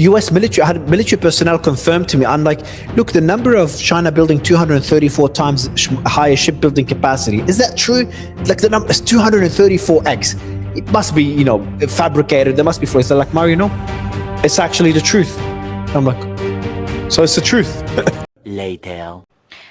US military, I had military personnel confirm to me, I'm like, look, the number of China building 234 times higher shipbuilding capacity, is that true? Like the number is 234x. It must be, fabricated. There must be flaws. They're like, Mario, no, it's actually the truth. I'm like, so it's the truth. Later.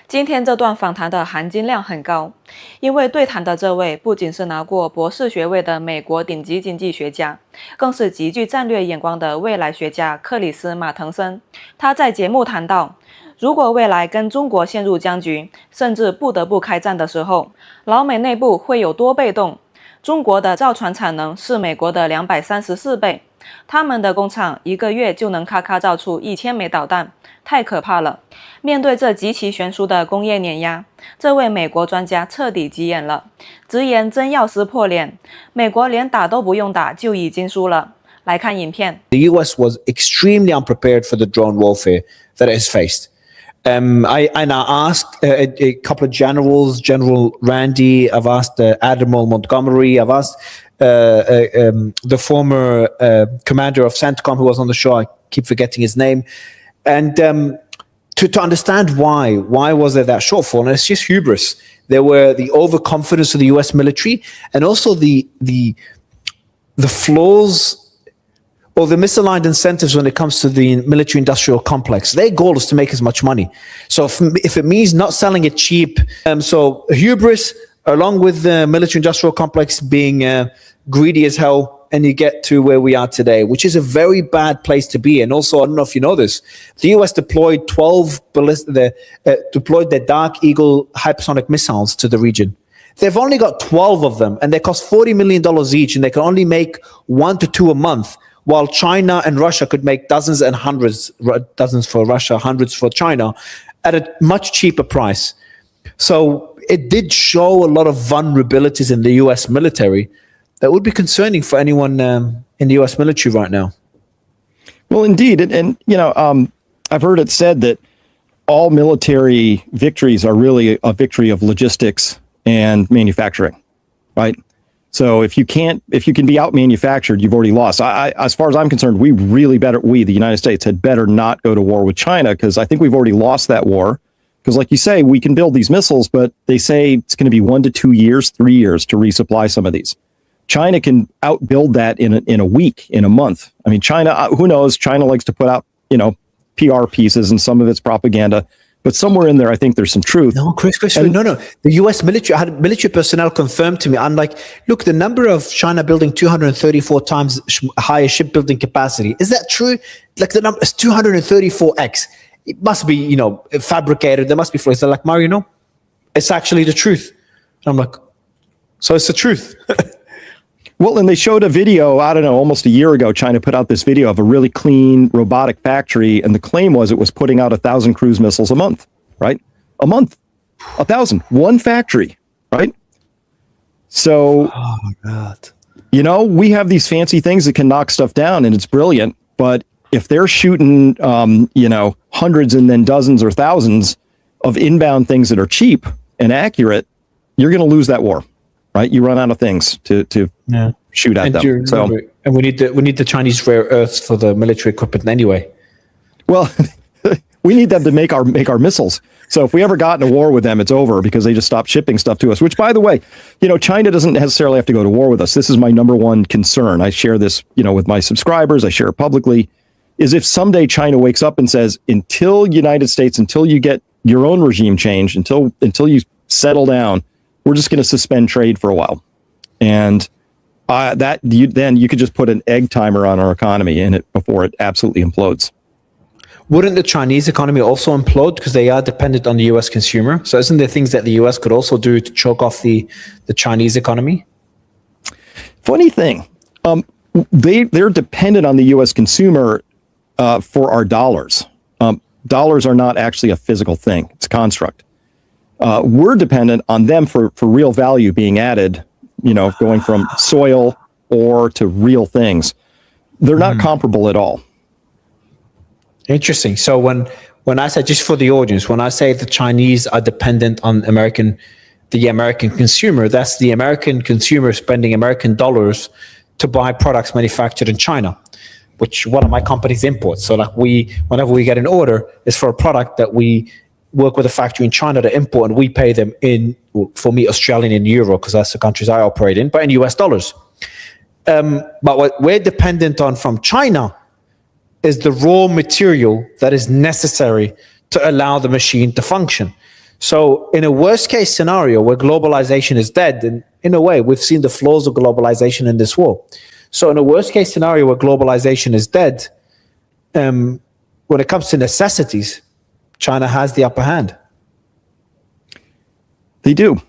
今天这段访谈的含金量很高，因为对谈的这位不仅是拿过博士学位的美国顶级经济学家，更是极具战略眼光的未来学家克里斯·马滕森。他在节目谈到，如果未来跟中国陷入僵局，甚至不得不开战的时候，老美内部会有多被动？中国的造船产能是美国的234倍，他们的工厂一个月就能咔咔造出1000枚导弹，太可怕了。面对这极其悬殊的工业碾压，这位美国专家彻底急眼了，直言真要撕破脸，美国连打都不用打就已经输了。来看影片。The US was extremely unprepared for the drone warfare that it has faced. I now asked a couple of generals, General Randy, I've asked Admiral Montgomery, I've asked the former commander of CENTCOM who was on the show, I keep forgetting his name, and to understand why was there that shortfall, and it's just hubris. There were the overconfidence of the US military and also the flaws or the misaligned incentives when it comes to the military-industrial complex. Their goal is to make as much money. So if it means not selling it cheap, so hubris along with the military-industrial complex being greedy as hell, and you get to where we are today, which is a very bad place to be. And also, I don't know if you know this, the US deployed deployed their Dark Eagle hypersonic missiles to the region. They've only got 12 of them, and they cost $40 million each, and they can only make 1 to 2 a month. While China and Russia could make dozens and hundreds, dozens for Russia, hundreds for China, at a much cheaper price. So it did show a lot of vulnerabilities in the US military that would be concerning for anyone in the US military right now. Well, indeed. And I've heard it said that all military victories are really a victory of logistics and manufacturing, right? So if you can be out-manufactured, you've already lost. As far as I'm concerned, the United States, had better not go to war with China, because I think we've already lost that war. Because like you say, we can build these missiles, but they say it's going to be 1 to 2 years, 3 years to resupply some of these. China can outbuild that in a week, in a month. I mean, China, who knows? China likes to put out, PR pieces, and some of it's propaganda. But somewhere in there, I think there's some truth. No, Chris, no. The US military, I had military personnel confirm to me, I'm like, look, the number of China building 234 times higher shipbuilding capacity, is that true? Like the number is 234x. It must be, fabricated. There must be flaws. They're like, Mario, no, it's actually the truth. And I'm like, so it's the truth. Well, and they showed a video, I don't know, almost a year ago, China put out this video of a really clean robotic factory, and the claim was it was putting out 1,000 cruise missiles a month, right? A month. 1,000. One factory, right? So, oh my God. We have these fancy things that can knock stuff down, and it's brilliant, but if they're shooting, hundreds and then dozens or thousands of inbound things that are cheap and accurate, you're going to lose that war. Right, you run out of things to shoot at them. So, and we need the Chinese rare earths for the military equipment anyway. Well, we need them to make our missiles. So if we ever got in a war with them, it's over, because they just stopped shipping stuff to us. Which, by the way, China doesn't necessarily have to go to war with us. This is my number one concern. I share this, with my subscribers. I share it publicly. Is if someday China wakes up and says, until United States, until you get your own regime change, until you settle down, we're just going to suspend trade for a while. And then you could just put an egg timer on our economy in it before it absolutely implodes. Wouldn't the Chinese economy also implode, because they are dependent on the US consumer? So isn't there things that the US could also do to choke off the Chinese economy? Funny thing, they're dependent on the US consumer for our dollars. Dollars are not actually a physical thing. It's a construct. We're dependent on them for real value being added, going from soil ore to real things. They're not comparable at all. Interesting. So when I say, just for the audience, when I say the Chinese are dependent on the American consumer, that's the American consumer spending American dollars to buy products manufactured in China. which one of my companies imports. So like whenever we get an order, it's for a product that we work with a factory in China to import, and we pay them in, for me, Australian in euro, because that's the countries I operate in, but in US dollars. But what we're dependent on from China is the raw material that is necessary to allow the machine to function. So in a worst case scenario where globalization is dead, and in a way, we've seen the flaws of globalization in this war. So in a worst case scenario where globalization is dead, when it comes to necessities, China has the upper hand. They do.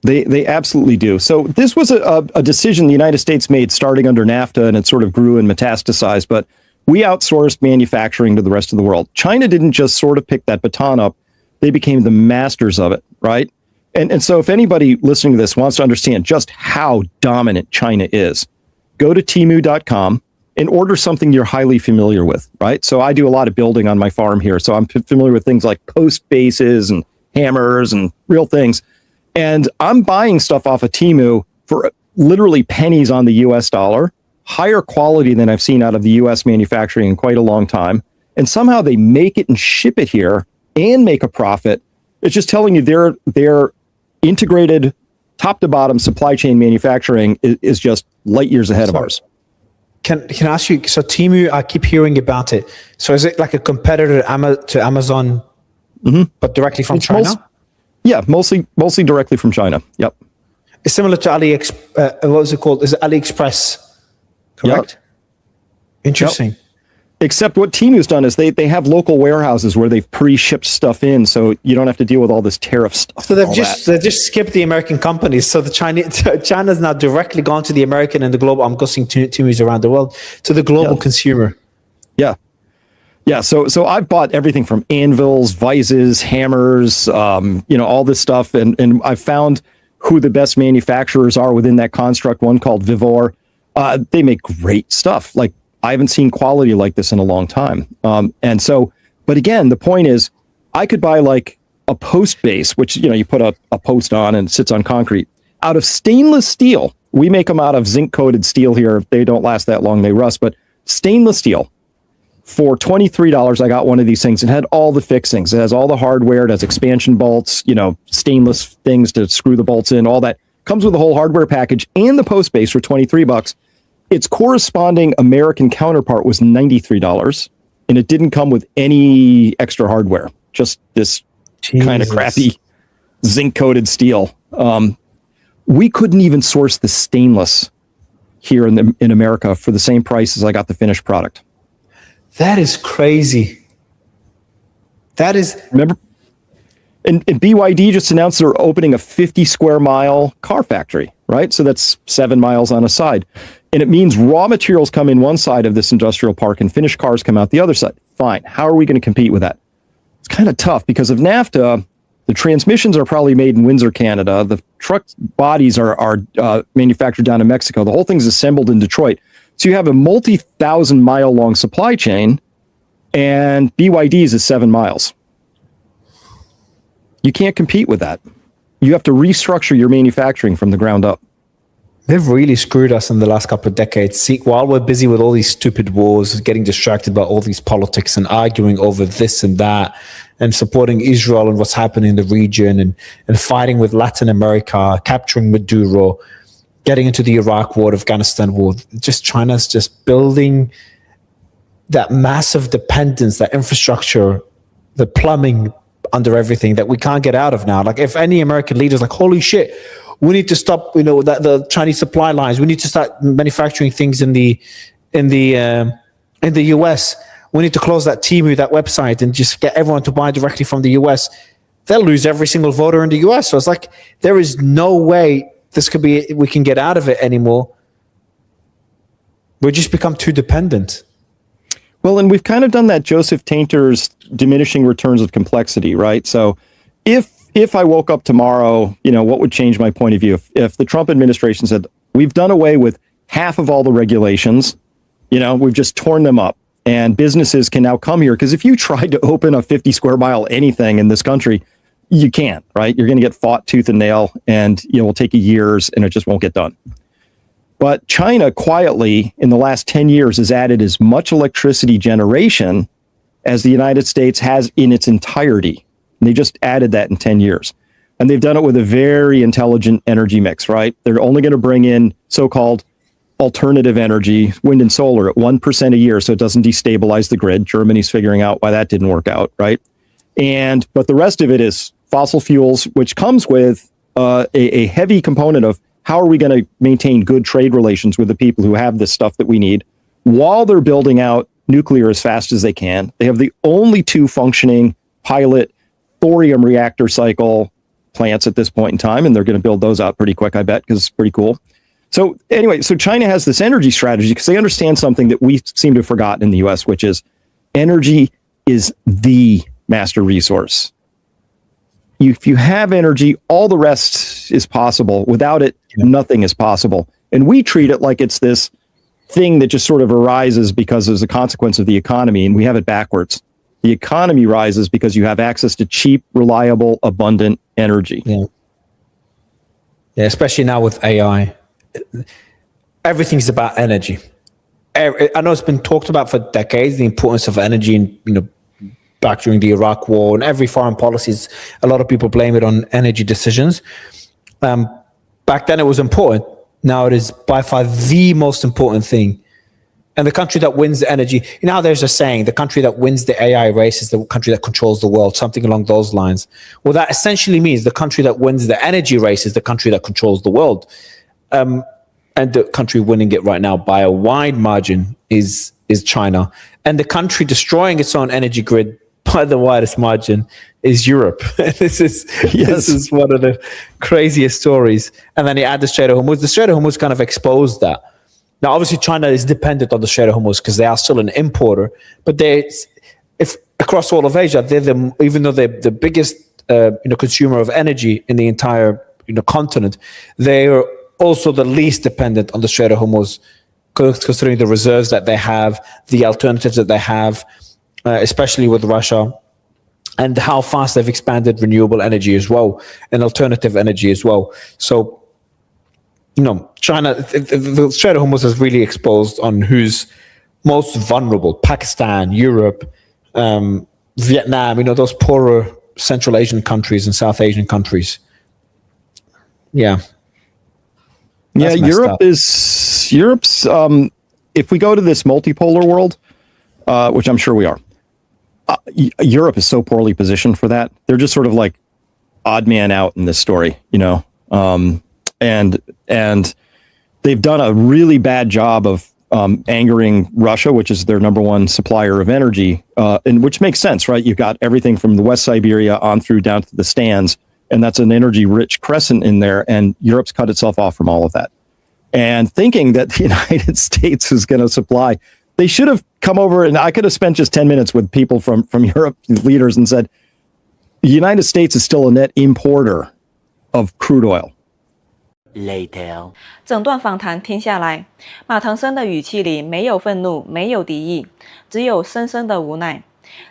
They absolutely do. So this was a decision the United States made starting under NAFTA, and it sort of grew and metastasized, but we outsourced manufacturing to the rest of the world. China didn't just sort of pick that baton up. They became the masters of it, right? And so if anybody listening to this wants to understand just how dominant China is, go to Temu.com and order something you're highly familiar with, right? So I do a lot of building on my farm here. So I'm familiar with things like post bases and hammers and real things. And I'm buying stuff off of Temu for literally pennies on the US dollar, higher quality than I've seen out of the US manufacturing in quite a long time. And somehow they make it and ship it here and make a profit. It's just telling you their integrated top to bottom supply chain manufacturing is just light years ahead of ours. Can I ask you, so Temu, I keep hearing about it. So is it like a competitor to Amazon, but directly from China? Mostly directly from China. Yep. It's similar to what was it called? Is it AliExpress? Correct? Yep. Interesting. Yep. Except what Temu's done is they have local warehouses where they've pre-shipped stuff in, so you don't have to deal with all this tariff stuff. So they've just skipped the American companies. So China's now directly gone to the American and the global. I'm guessing Temu's around the world, to the global consumer. Yeah. Yeah, so I've bought everything from anvils, vises, hammers, all this stuff, and I've found who the best manufacturers are within that construct. One called Vivor. They make great stuff. Like, I haven't seen quality like this in a long time. But again, the point is, I could buy like a post base, which you put a post on and it sits on concrete, out of stainless steel. We make them out of zinc coated steel here. They don't last that long; they rust. But stainless steel. For $23, I got one of these things. It had all the fixings. It has all the hardware. It has expansion bolts, stainless things to screw the bolts in, all that. Comes with a whole hardware package and the post base for $23. Its corresponding American counterpart was $93, and it didn't come with any extra hardware. Just this kind of crappy zinc-coated steel. We couldn't even source the stainless here in America for the same price as I got the finished product. That is crazy. That is... Remember? And BYD just announced they're opening a 50 square mile car factory, right? So that's 7 miles on a side. And it means raw materials come in one side of this industrial park and finished cars come out the other side. Fine. How are we going to compete with that? It's kind of tough because of NAFTA. The transmissions are probably made in Windsor, Canada. The truck bodies are manufactured down in Mexico. The whole thing's assembled in Detroit. So you have a multi-thousand mile long supply chain, and BYD's is 7 miles. You can't compete with that. You have to restructure your manufacturing from the ground up. They've really screwed us in the last couple of decades. See, while we're busy with all these stupid wars, getting distracted by all these politics and arguing over this and that, and supporting Israel and what's happening in the region, and fighting with Latin America, capturing Maduro, getting into the Iraq war, Afghanistan war, just China's just building that massive dependence, that infrastructure, the plumbing under everything that we can't get out of now. Like, if any American leader's like, holy shit, we need to stop, the Chinese supply lines. We need to start manufacturing things in the US. We need to close that Temu, that website, and just get everyone to buy directly from the US. They'll lose every single voter in the US. So it's like, there is no way we can get out of it anymore. We just become too dependent. Well, and we've kind of done that Joseph Tainter's diminishing returns of complexity, right? So if I woke up tomorrow, what would change my point of view? If the Trump administration said, we've done away with half of all the regulations, we've just torn them up, and businesses can now come here. Because if you tried to open a 50 square mile anything in this country, you can't, right? You're going to get fought tooth and nail, and it will take you years, and it just won't get done. But China quietly in the last 10 years has added as much electricity generation as the United States has in its entirety. And they just added that in 10 years. And they've done it with a very intelligent energy mix, right? They're only going to bring in so-called alternative energy, wind and solar, at 1% a year, so it doesn't destabilize the grid. Germany's figuring out why that didn't work out, right? But the rest of it is fossil fuels, which comes with a heavy component of how are we going to maintain good trade relations with the people who have this stuff that we need while they're building out nuclear as fast as they can. They have the only 2 functioning pilot thorium reactor cycle plants at this point in time, and they're going to build those out pretty quick, I bet, because it's pretty cool. So anyway, so China has this energy strategy because they understand something that we seem to have forgotten in the US, which is energy is the master resource. If you have energy, all the rest is possible. Without it, nothing is possible. And we treat it like it's this thing that just sort of arises because as a consequence of the economy, and we have it backwards. The economy rises because you have access to cheap, reliable, abundant energy. Yeah, especially now with AI. Everything's about energy. I know it's been talked about for decades, the importance of energy, and back during the Iraq War and every foreign policies, a lot of people blame it on energy decisions. Back then it was important. Now it is by far the most important thing. And the country that wins the energy, how there's a saying, the country that wins the AI race is the country that controls the world, something along those lines. Well, that essentially means the country that wins the energy race is the country that controls the world. And the country winning it right now by a wide margin is China. And the country destroying its own energy grid by the widest margin is Europe. This is one of the craziest stories. And then you add the Strait of Hormuz. The Strait of Hormuz kind of exposed that. Now, obviously, China is dependent on the Strait of Hormuz because they are still an importer. But if across all of Asia, even though they're the biggest consumer of energy in the entire continent, they are also the least dependent on the Strait of Hormuz, considering the reserves that they have, the alternatives that they have, especially with Russia, and how fast they've expanded renewable energy as well and alternative energy as well. So, China, the Strait of Hormuz has really exposed on who's most vulnerable: Pakistan, Europe, Vietnam. Those poorer Central Asian countries and South Asian countries. Yeah. Yeah, Europe's. If we go to this multipolar world, which I'm sure we are, Europe is so poorly positioned for that. They're just sort of like odd man out in this story, and they've done a really bad job of angering Russia, which is their number one supplier of energy, and which makes sense, right? You've got everything from the West Siberia on through down to the Stans, and that's an energy-rich crescent in there, and Europe's cut itself off from all of that. And thinking that the United States is going to supply, they should have come over, and I could have spent just 10 minutes with people from Europe, leaders, and said, the United States is still a net importer of crude oil. Later. 整段访谈听下来，马腾森的语气里没有愤怒，没有敌意，只有深深的无奈。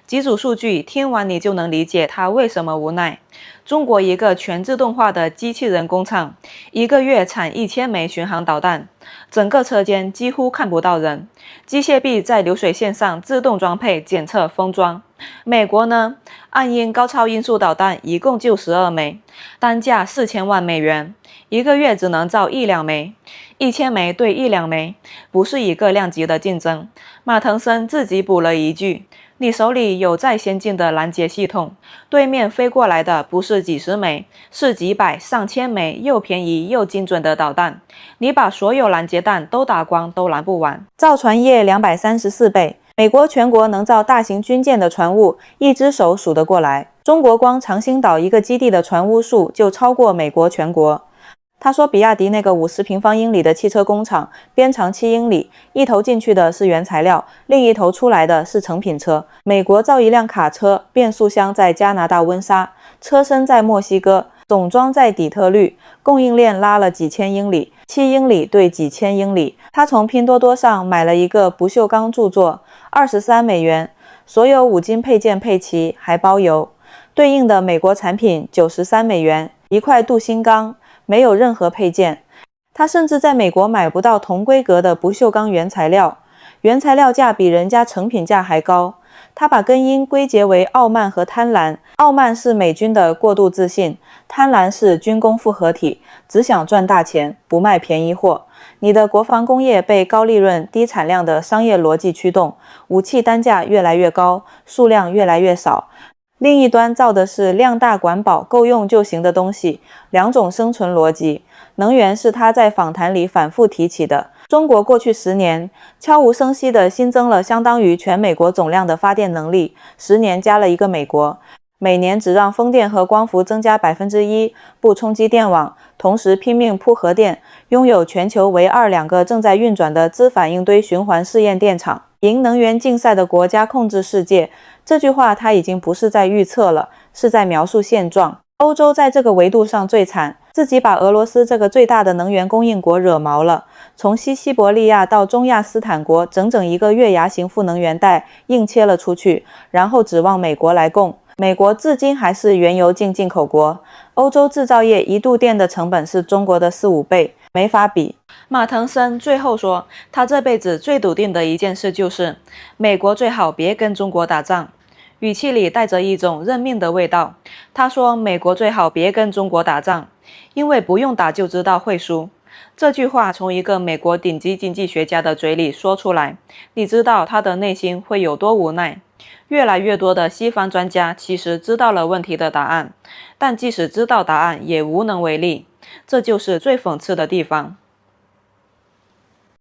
几组数据听完你就能理解他为什么无奈。中国一个全自动化的机器人工厂，一个月产1000枚巡航导弹，整个车间几乎看不到人，机械臂在流水线上自动装配检测封装。美国呢，暗鹰高超音速导弹一共就12枚，单价4000万美元，一个月只能造1-2枚，1000枚对1-2枚，不是一个量级的竞争。马腾森自己补了一句，你手里有再先进的拦截系统，对面飞过来的不是几十枚，是几百上千枚又便宜又精准的导弹，你把所有拦截弹都打光都拦不完。造船业234倍，美国全国能造大型军舰的船坞，一只手数得过来。中国光长兴岛一个基地的船坞数就超过美国全国。他说比亚迪那个50平方英里的汽车工厂，边长7英里，一头进去的是原材料，另一头出来的是成品车。美国造一辆卡车，变速箱在加拿大温莎，车身在墨西哥，总装在底特律，供应链拉了几千英里，7英里对几千英里。他从拼多多上买了一个不锈钢柱座，23美元，所有5金配件配齐，还包邮。对应的美国产品93美元，一块镀锌钢，没有任何配件。他甚至在美国买不到同规格的不锈钢原材料，原材料价比人家成品价还高。他把根因归结为傲慢和贪婪，傲慢是美军的过度自信，贪婪是军工复合体，只想赚大钱，不卖便宜货。你的国防工业被高利润、低产量的商业逻辑驱动，武器单价越来越高，数量越来越少。另一端造的是量大管饱、够用就行的东西，两种生存逻辑。能源是他在访谈里反复提起的。中国过去10年悄无声息地新增了相当于全美国总量的发电能力，10年加了一个美国，每年只让风电和光伏增加1%，不冲击电网，同时拼命铺核电，拥有全球唯2两个正在运转的自反应堆循环试验电厂。赢能源竞赛的国家控制世界，这句话他已经不是在预测了，是在描述现状。欧洲在这个维度上最惨，自己把俄罗斯这个最大的能源供应国惹毛了，从西伯利亚到中亚斯坦国，整整一个月牙形副能源带硬切了出去，然后指望美国来供。美国至今还是原油净进口国，欧洲制造业1度电的成本是中国的4-5倍，没法比。马腾森最后说，他这辈子最笃定的一件事就是，美国最好别跟中国打仗。语气里带着一种认命的味道。他说美国最好别跟中国打仗，因为不用打就知道会输。这句话从一个美国顶级经济学家的嘴里说出来，你知道他的内心会有多无奈。越来越多的西方专家其实知道了问题的答案，但即使知道答案也无能为力，这就是最讽刺的地方。